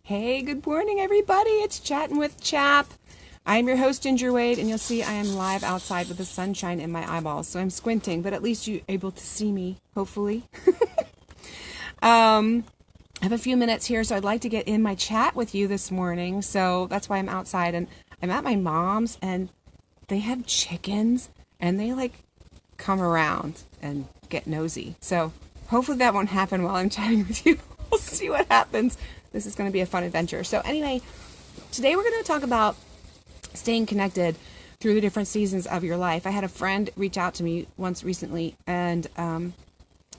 Hey, good morning, everybody. It's Chattin with CHAP. I'm your host, Ginger Wade, and you'll see I am live outside with the sunshine in my eyeballs. So I'm squinting, but at least you're able to see me, hopefully. I have a few minutes here, so I'd like to get in my chat with you this morning. So that's why I'm outside, and I'm at my mom's, and they have chickens, and they come around and get nosy. So hopefully that won't happen while I'm chatting with you. We'll see what happens. This is going to be a fun adventure. So anyway, today we're going to talk about staying connected through the different seasons of your life. I had a friend reach out to me once recently, and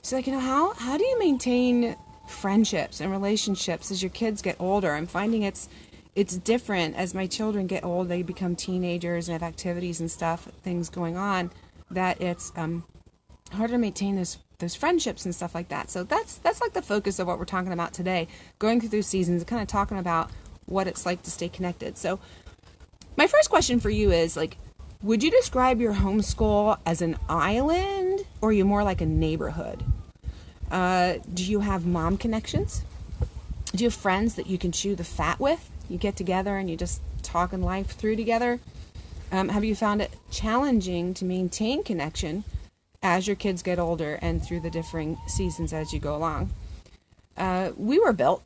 she's like, how do you maintain friendships and relationships as your kids get older? I'm finding it's different as my children get old. They become teenagers and have activities and stuff, things going on, that it's harder to maintain those friendships and stuff like that. So that's like the focus of what we're talking about today, going through those seasons, kind of talking about what it's like to stay connected. So my first question for you is, would you describe your homeschool as an island, or are you more like a neighborhood? Do you have mom connections? Do you have friends that you can chew the fat with? You get together and you just talk and life through together? Have you found it challenging to maintain connection as your kids get older and through the differing seasons as you go along? We were built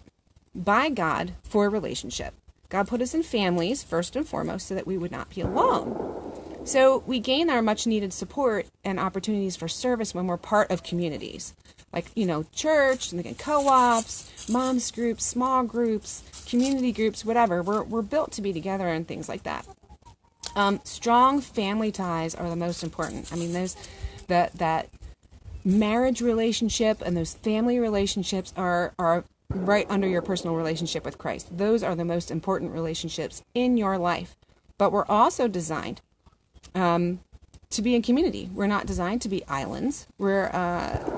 by God for a relationship. God put us in families, first and foremost, so that we would not be alone. So we gain our much needed support and opportunities for service when we're part of communities. Church, and co-ops, moms groups, small groups, community groups, whatever. We're built to be together and things like that. Strong family ties are the most important. I mean, that marriage relationship and those family relationships are right under your personal relationship with Christ. Those are the most important relationships in your life. But we're also designed to be in community. We're not designed to be islands. We're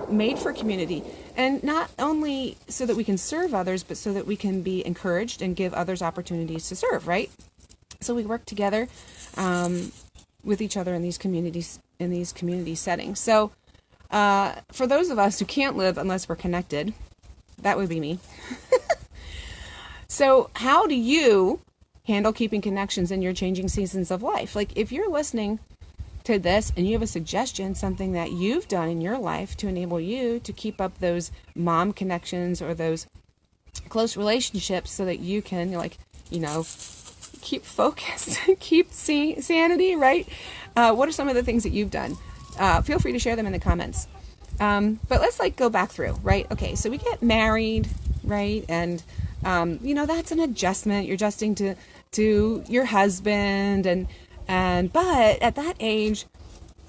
made for community. And not only so that we can serve others, but so that we can be encouraged and give others opportunities to serve, right? So we work together with each other in these community settings. So for those of us who can't live unless we're connected, that would be me. So how do you handle keeping connections in your changing seasons of life? If you're listening to this and you have a suggestion, something that you've done in your life to enable you to keep up those mom connections or those close relationships so that you can, keep focused, keep sanity, right? What are some of the things that you've done? Feel free to share them in the comments. But let's go back through, right? Okay, so we get married, right? And, that's an adjustment. You're adjusting to your husband but at that age,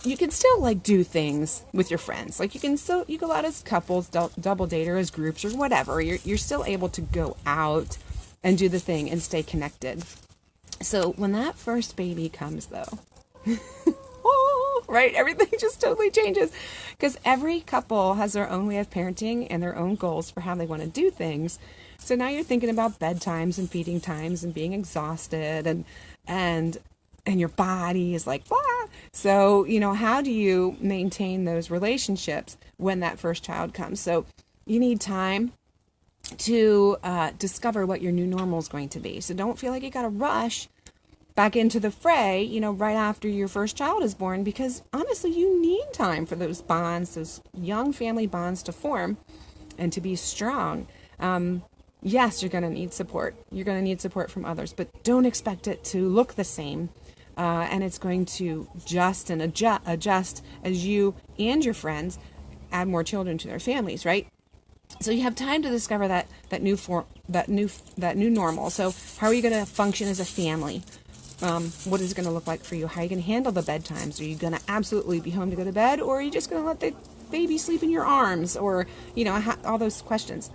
you can still do things with your friends. You go out as couples, double date, or as groups or whatever. You're still able to go out and do the thing and stay connected. So when that first baby comes, though, right, everything just totally changes, because every couple has their own way of parenting and their own goals for how they want to do things. So now you're thinking about bedtimes and feeding times and being exhausted and your body is blah. So, how do you maintain those relationships when that first child comes? So you need time to discover what your new normal is going to be. So don't feel like you got to rush back into the fray, right after your first child is born, because honestly, you need time for those bonds, those young family bonds to form and to be strong. Yes, you're going to need support. You're going to need support from others, but don't expect it to look the same. And it's going to adjust as you and your friends add more children to their families, right? So you have time to discover that new normal. So how are you going to function as a family? What is it going to look like for you? How are you going to handle the bedtimes? Are you going to absolutely be home to go to bed, or are you just going to let the baby sleep in your arms, or all those questions?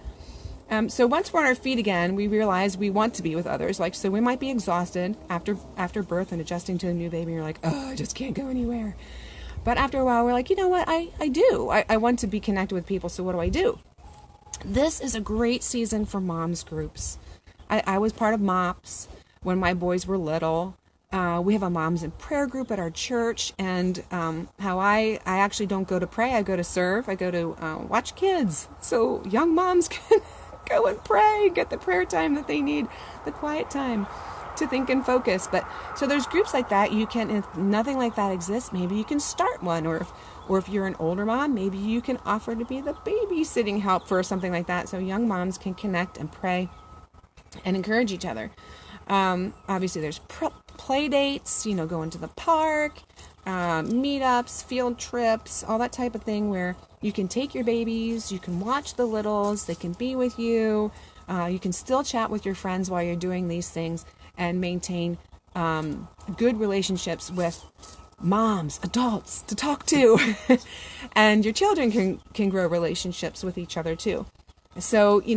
So once we're on our feet again, we realize we want to be with others. So we might be exhausted after birth and adjusting to a new baby. You're like, oh, I just can't go anywhere. But after a while, we're like, you know what? I do. I want to be connected with people. So what do I do? This is a great season for moms groups. I was part of MOPS when my boys were little. We have a moms in prayer group at our church, and how I actually don't go to pray. I go to serve. I go to watch kids, so young moms Go and pray, get the prayer time that they need, the quiet time to think and focus. But so there's groups like that. You can, if nothing like that exists, maybe you can start one, or if you're an older mom, maybe you can offer to be the babysitting help for something like that, so young moms can connect and pray and encourage each other. Obviously there's play dates, going to the park, meetups, field trips, all that type of thing, where you can take your babies, you can watch the littles, they can be with you, you can still chat with your friends while you're doing these things, and maintain good relationships with moms, adults to talk to. And your children can grow relationships with each other too. So, you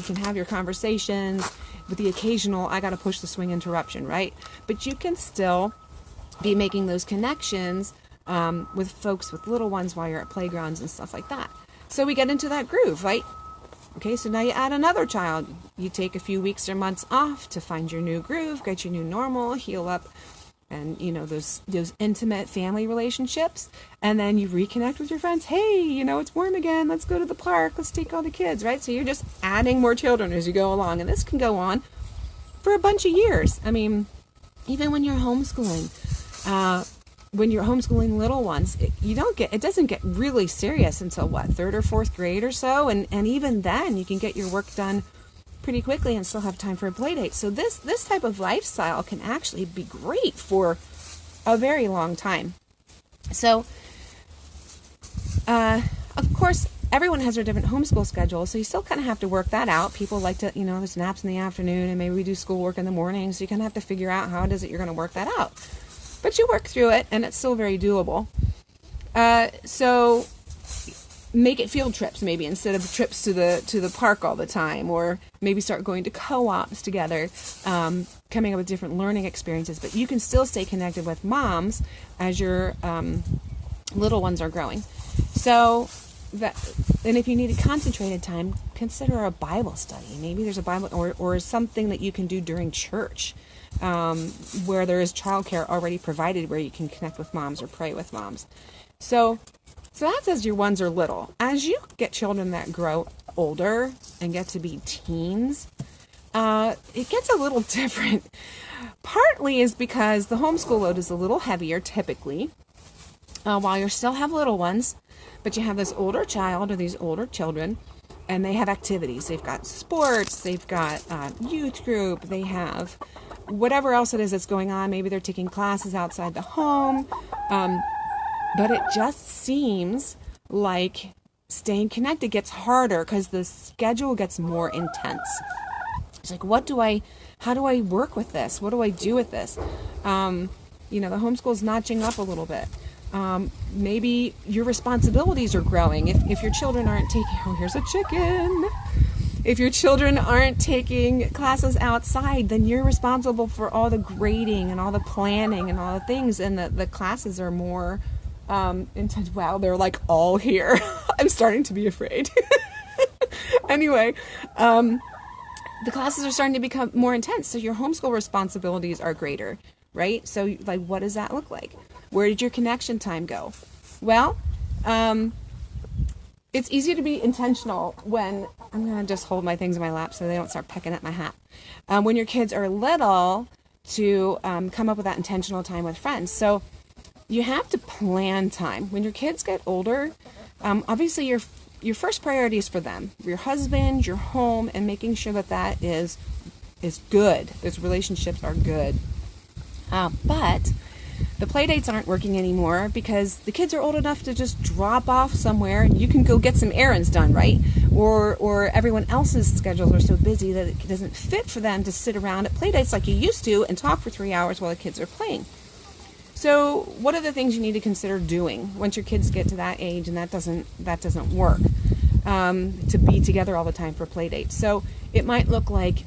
can have your conversations with the occasional, I got to push the swing interruption, right? But you can still be making those connections with folks with little ones while you're at playgrounds and stuff like that. So we get into that groove, right? Okay, so now you add another child. You take a few weeks or months off to find your new groove, get your new normal, heal up, and those intimate family relationships, and then you reconnect with your friends. Hey, it's warm again, let's go to the park, let's take all the kids, right? So you're just adding more children as you go along, and this can go on for a bunch of years. I mean, even when you're homeschooling, little ones, it doesn't get really serious until third or fourth grade or so, and even then you can get your work done pretty quickly and still have time for a play date. So this type of lifestyle can actually be great for a very long time. So, of course, everyone has their different homeschool schedules, so you still kind of have to work that out. People like to, there's naps in the afternoon, and maybe we do schoolwork in the morning, so you kind of have to figure out how it is that you're going to work that out. But you work through it, and it's still very doable. So make it field trips, maybe, instead of trips to the park all the time, or maybe start going to co-ops together, coming up with different learning experiences. But you can still stay connected with moms as your little ones are growing. So and if you need a concentrated time, consider a Bible study. Maybe there's a Bible or something that you can do during church, where there is childcare already provided, where you can connect with moms or pray with moms. So that's as your ones are little. As you get children that grow older and get to be teens, it gets a little different. Partly is because the homeschool load is a little heavier typically, while you still have little ones, but you have this older child or these older children, and they have activities. They've got sports, they've got youth group, they have whatever else it is that's going on. Maybe they're taking classes outside the home. But it just seems like staying connected gets harder because the schedule gets more intense. It's like, how do I work with this? What do I do with this? The homeschool's notching up a little bit. Maybe your responsibilities are growing. If your children aren't taking, here's a chicken. If your children aren't taking classes outside, then you're responsible for all the grading and all the planning and all the things, and the classes are more intense. Wow, they're like all here. I'm starting to be afraid. Anyway, the classes are starting to become more intense, so your homeschool responsibilities are greater, right? So, what does that look like? Where did your connection time go? Well, it's easy to be intentional when, I'm going to just hold my things in my lap so they don't start pecking at my hat. When your kids are little, to come up with that intentional time with friends. So you have to plan time. When your kids get older, obviously your first priority is for them, your husband, your home, and making sure that is good. Those relationships are good. But the play dates aren't working anymore because the kids are old enough to just drop off somewhere and you can go get some errands done, right? Or everyone else's schedules are so busy that it doesn't fit for them to sit around at play dates like you used to and talk for 3 hours while the kids are playing. So what are the things you need to consider doing once your kids get to that age and that doesn't work, to be together all the time for play dates? So it might look like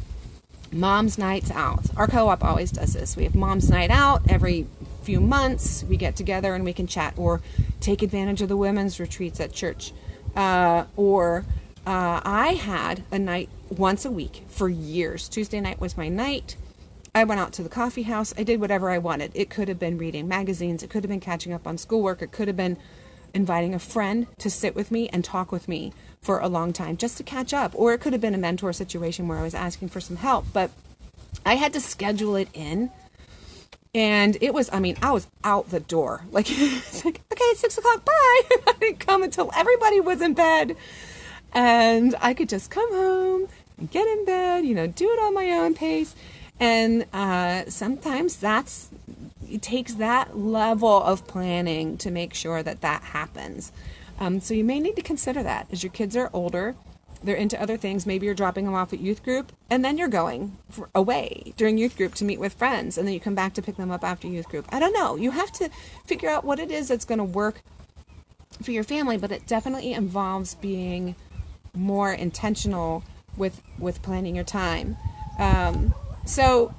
mom's nights out. Our co-op always does this. We have mom's night out every few months. We get together and we can chat or take advantage of the women's retreats at church. I had a night once a week for years. Tuesday night was my night. I went out to the coffee house. I did whatever I wanted. It could have been reading magazines. It could have been catching up on schoolwork. It could have been inviting a friend to sit with me and talk with me for a long time just to catch up. Or it could have been a mentor situation where I was asking for some help, but I had to schedule it in. And it was, I was out the door. Like, it's like, okay, it's 6 o'clock, bye. I didn't come until everybody was in bed. And I could just come home and get in bed, do it on my own pace. And sometimes it takes that level of planning to make sure that happens. So you may need to consider that as your kids are older. They're into other things. Maybe you're dropping them off at youth group, and then you're going away during youth group to meet with friends, and then you come back to pick them up after youth group. I don't know. You have to figure out what it is that's going to work for your family, but it definitely involves being more intentional with planning your time. So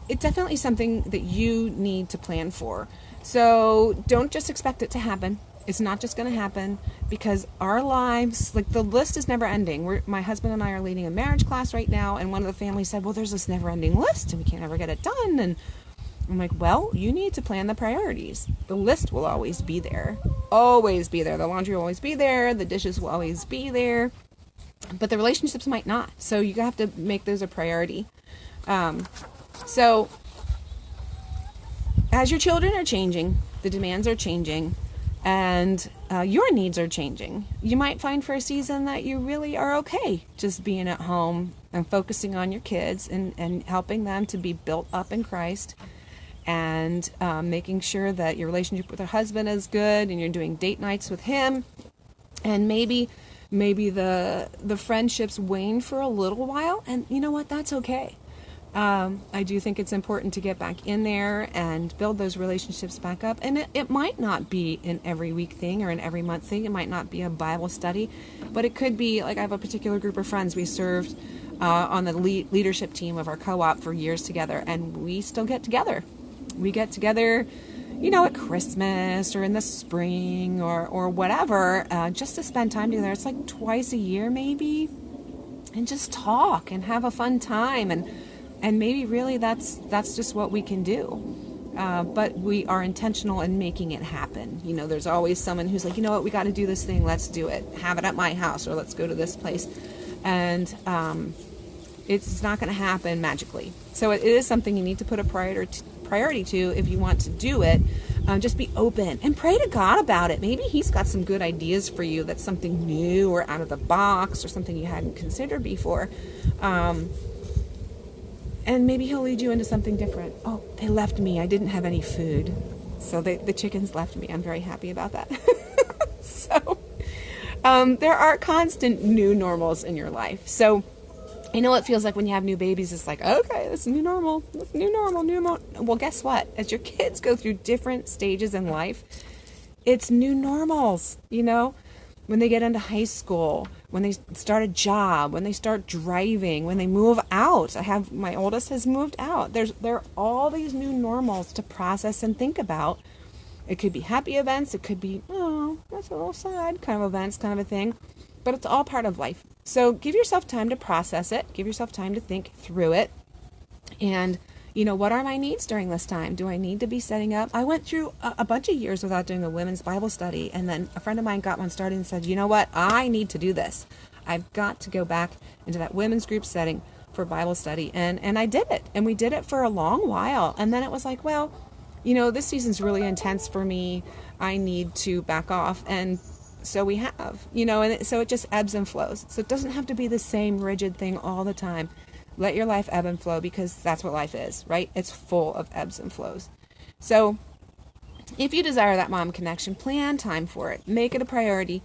it's definitely something that you need to plan for. So don't just expect it to happen. It's not just going to happen, because our lives, like, the list is never ending. My husband and I are leading a marriage class right now, and one of the families said, well, there's this never ending list and we can't ever get it done. And I'm like, well, you need to plan the priorities. The list will always be there. Always be there. The laundry will always be there. The dishes will always be there. But the relationships might not. So you have to make those a priority. So as your children are changing, the demands are changing, and your needs are changing. You might find for a season that you really are okay just being at home and focusing on your kids and helping them to be built up in Christ, and making sure that your relationship with your husband is good and you're doing date nights with him. And maybe the friendships wane for a little while, and you know what? That's okay. I do think it's important to get back in there and build those relationships back up. And it might not be an every week thing or an every month thing. It might not be a Bible study, but it could be, like, I have a particular group of friends. We served on the leadership team of our co-op for years together, and we still get together. We get together, at Christmas or in the spring or whatever, just to spend time together. It's like twice a year maybe, and just talk and have a fun time. And maybe really that's just what we can do. But we are intentional in making it happen. There's always someone who's like, you know what, we got to do this thing. Let's do it. Have it at my house, or let's go to this place. And it's not going to happen magically. So it is something you need to put a priority to if you want to do it. Just be open and pray to God about it. Maybe He's got some good ideas for you. That's something new or out of the box, or something you hadn't considered before. And maybe He'll lead you into something different. Oh, they left me. I didn't have any food. So the chickens left me. I'm very happy about that. So there are constant new normals in your life. So I know it feels like when you have new babies, it's like, okay, this is new normal. This new normal. Well, guess what? As your kids go through different stages in life, it's new normals, When they get into high school, when they start a job, when they start driving, when they move out. My oldest has moved out. There are all these new normals to process and think about. It could be happy events. It could be, oh, that's a little sad kind of events, kind of a thing. But it's all part of life. So give yourself time to process it. Give yourself time to think through it. And what are my needs during this time? Do I need to be setting up? I went through a bunch of years without doing a women's Bible study, and then a friend of mine got one started and said, you know what? I need to do this. I've got to go back into that women's group setting for Bible study. And I did it. And we did it for a long while. And then it was like, well, this season's really intense for me. I need to back off. And so we have, and so it just ebbs and flows. So it doesn't have to be the same rigid thing all the time. Let your life ebb and flow, because that's what life is, right? It's full of ebbs and flows. So if you desire that mom connection, plan time for it. Make it a priority.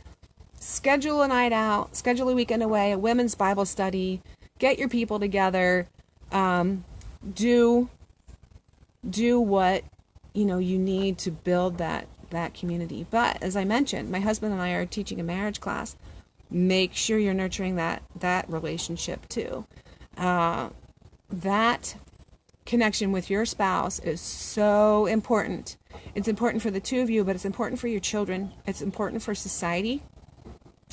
Schedule a night out. Schedule a weekend away, a women's Bible study. Get your people together. Do what, you need to build that community. But as I mentioned, my husband and I are teaching a marriage class. Make sure you're nurturing that relationship too. That connection with your spouse is so important. It's important for the two of you, but it's important for your children. It's important for society.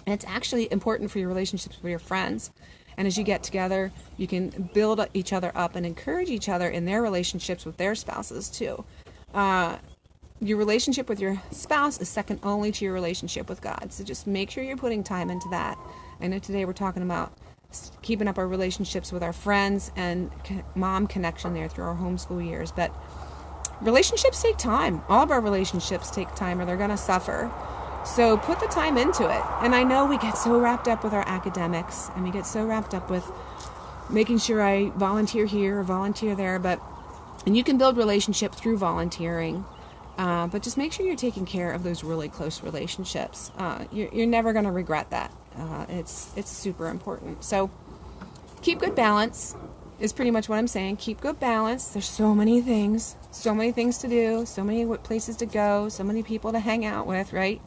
And it's actually important for your relationships with your friends. And as you get together, you can build each other up and encourage each other in their relationships with their spouses too. your relationship with your spouse is second only to your relationship with God. So just make sure you're putting time into that. I know today we're talking about keeping up our relationships with our friends and mom connection there through our homeschool years. But relationships take time. All of our relationships take time or they're going to suffer. So put the time into it. And I know we get so wrapped up with our academics and we get so wrapped up with making sure I volunteer here or volunteer there. And you can build relationship through volunteering. But just make sure you're taking care of those really close relationships. You're never going to regret that. It's super important. So keep good balance is pretty much what I'm saying. Keep good balance. There's so many things to do, so many places to go, so many people to hang out with, right?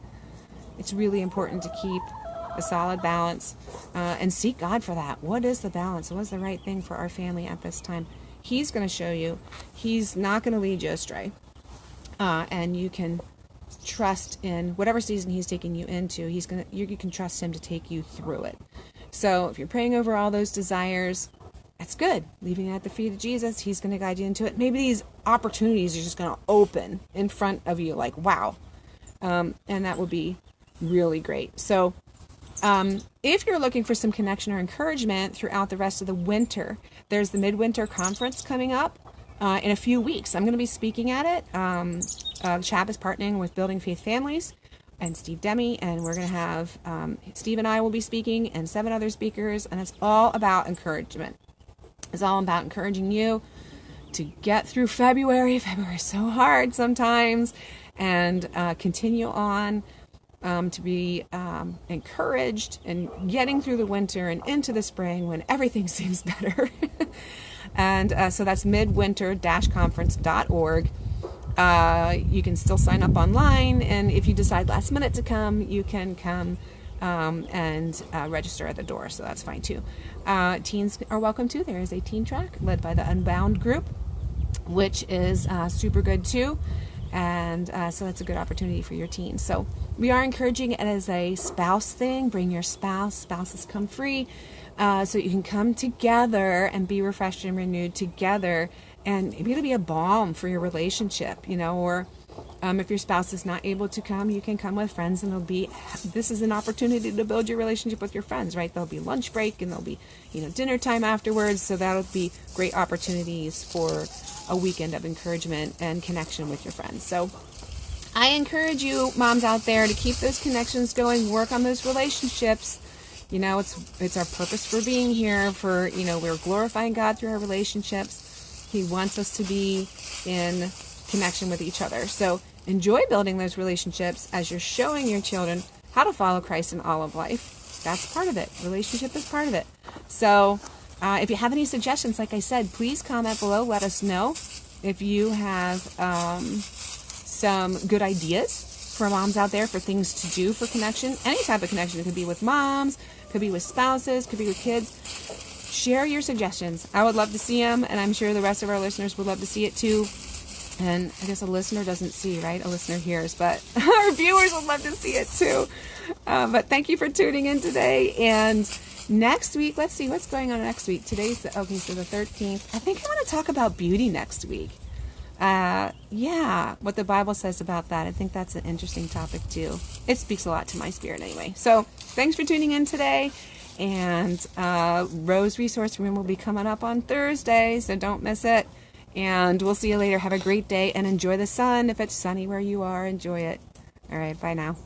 It's really important to keep a solid balance and seek God for that. What is the balance? What is the right thing for our family at this time? He's going to show you. He's not going to lead you astray. And you can trust in whatever season he's taking you into. You can trust him to take you through it. So if you're praying over all those desires, that's good. Leaving it at the feet of Jesus, he's going to guide you into it. Maybe these opportunities are just going to open in front of you like, wow. And that would be really great. So if you're looking for some connection or encouragement throughout the rest of the winter, there's the Midwinter Conference coming up in a few weeks. I'm going to be speaking at it. CHAP is partnering with Building Faith Families and Steve Demi, and we're going to have Steve and I will be speaking and 7 other speakers, and it's all about encouragement. It's all about encouraging you to get through February. February is so hard sometimes, and continue on to be encouraged and getting through the winter and into the spring when everything seems better. And so that's midwinter-conference.org. You can still sign up online, and if you decide last minute to come, you can come and register at the door, so that's fine too. Teens are welcome too. There is a teen track led by the Unbound group, which is super good too, and so that's a good opportunity for your teens. So we are encouraging it as a spouse thing. Bring your spouse. Spouses come free, so you can come together and be refreshed and renewed together, and maybe it'll be a balm for your relationship, or if your spouse is not able to come, you can come with friends, and this is an opportunity to build your relationship with your friends, right? There'll be lunch break, and there'll be, dinner time afterwards, so that'll be great opportunities for a weekend of encouragement and connection with your friends. So I encourage you, moms out there, to keep those connections going, work on those relationships. It's our purpose for being here, we're glorifying God through our relationships. He wants us to be in connection with each other. So enjoy building those relationships as you're showing your children how to follow Christ in all of life. That's part of it. Relationship is part of it. So if you have any suggestions, like I said, please comment below. Let us know if you have some good ideas for moms out there for things to do for connection. Any type of connection. It could be with moms, could be with spouses, could be with kids. Share your suggestions. I would love to see them, and I'm sure the rest of our listeners would love to see it too. And I guess a listener doesn't see, right? A listener hears, but our viewers would love to see it too. But thank you for tuning in today. And next week, let's see what's going on next week. So the 13th. I think I want to talk about beauty next week. What the Bible says about that. I think that's an interesting topic too. It speaks a lot to my spirit anyway. So thanks for tuning in today. And Rose Resource Room will be coming up on Thursday, so don't miss it. And we'll see you later. Have a great day and enjoy the sun. If it's sunny where you are, enjoy it. All right, bye now.